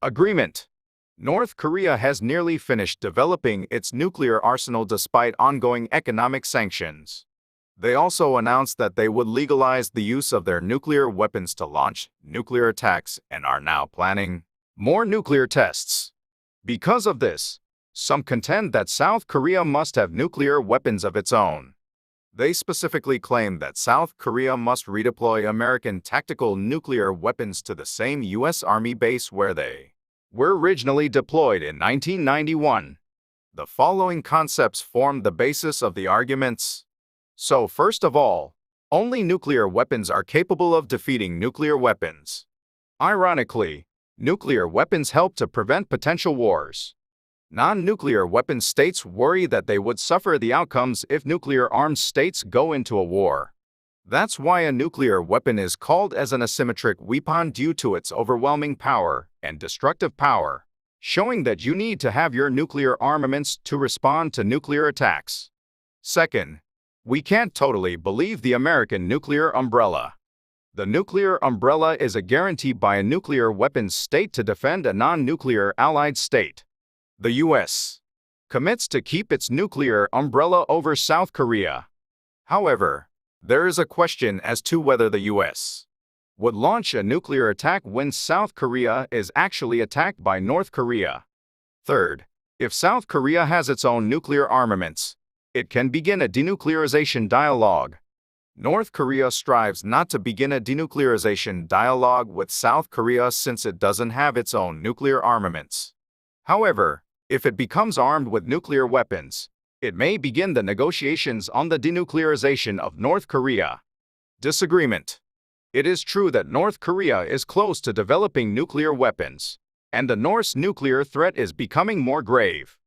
Agreement. North Korea has nearly finished developing its nuclear arsenal despite ongoing economic sanctions. They also announced that they would legalize the use of their nuclear weapons to launch nuclear attacks and are now planning more nuclear tests. Because of this, some contend that South Korea must have nuclear weapons of its own. They specifically claim that South Korea must redeploy American tactical nuclear weapons to the same U.S. Army base where they were originally deployed in 1991. The following concepts form the basis of the arguments. So first of all, only nuclear weapons are capable of defeating nuclear weapons. Ironically, nuclear weapons help to prevent potential wars. Non-nuclear weapon states worry that they would suffer the outcomes if nuclear-armed states go into a war. That's why a nuclear weapon is called as an asymmetric weapon due to its overwhelming power and destructive power, showing that you need to have your nuclear armaments to respond to nuclear attacks. Second, we can't totally believe the American nuclear umbrella. The nuclear umbrella is a guarantee by a nuclear weapons state to defend a non-nuclear allied state. The U.S. commits to keep its nuclear umbrella over South Korea. However, there is a question as to whether the U.S. would launch a nuclear attack when South Korea is actually attacked by North Korea. Third, if South Korea has its own nuclear armaments, it can begin a denuclearization dialogue. North Korea strives not to begin a denuclearization dialogue with South Korea since it doesn't have its own nuclear armaments. However, if it becomes armed with nuclear weapons, it may begin the negotiations on the denuclearization of North Korea. Disagreement. It is true that North Korea is close to developing nuclear weapons, and the North's nuclear threat is becoming more grave.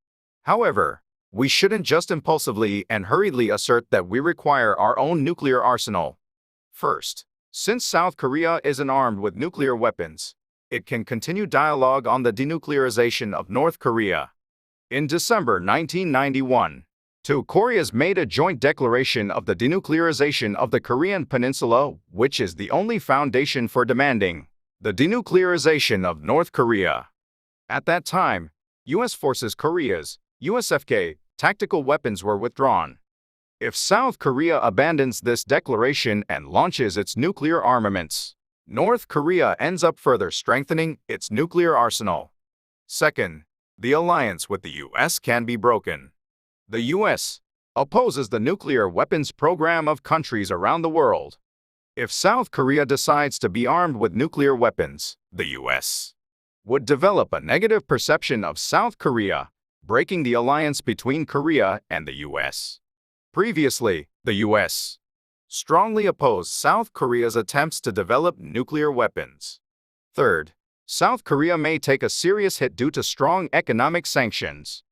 However, we shouldn't just impulsively and hurriedly assert that we require our own nuclear arsenal. First, since South Korea isn't armed with nuclear weapons, it can continue dialogue on the denuclearization of North Korea. In December 1991, two Koreas made a joint declaration of the denuclearization of the Korean Peninsula, which is the only foundation for demanding the denuclearization of North Korea. At that time, U.S. Forces Korea's USFK tactical weapons were withdrawn. If South Korea abandons this declaration and launches its nuclear armaments, North Korea ends up further strengthening its nuclear arsenal. Second, the alliance with the U.S. can be broken. The U.S. opposes the nuclear weapons program of countries around the world. If South Korea decides to be armed with nuclear weapons, the U.S. would develop a negative perception of South Korea, breaking the alliance between Korea and the U.S. Previously, the U.S. strongly opposed South Korea's attempts to develop nuclear weapons. Third, South Korea may take a serious hit due to strong economic sanctions.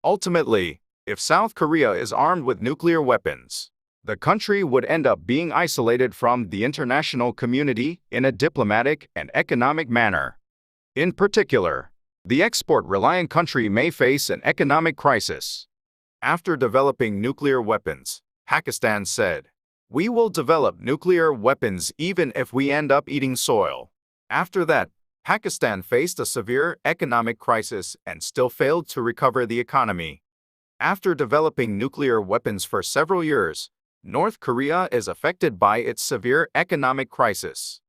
Ultimately, if South Korea is armed with nuclear weapons, the country would end up being isolated from the international community in a diplomatic and economic manner. In particular, the export-reliant country may face an economic crisis. After developing nuclear weapons, Pakistan said, "We will develop nuclear weapons even if we end up eating soil." After that, Pakistan faced a severe economic crisis and still failed to recover the economy. After developing nuclear weapons for several years, North Korea is affected by its severe economic crisis.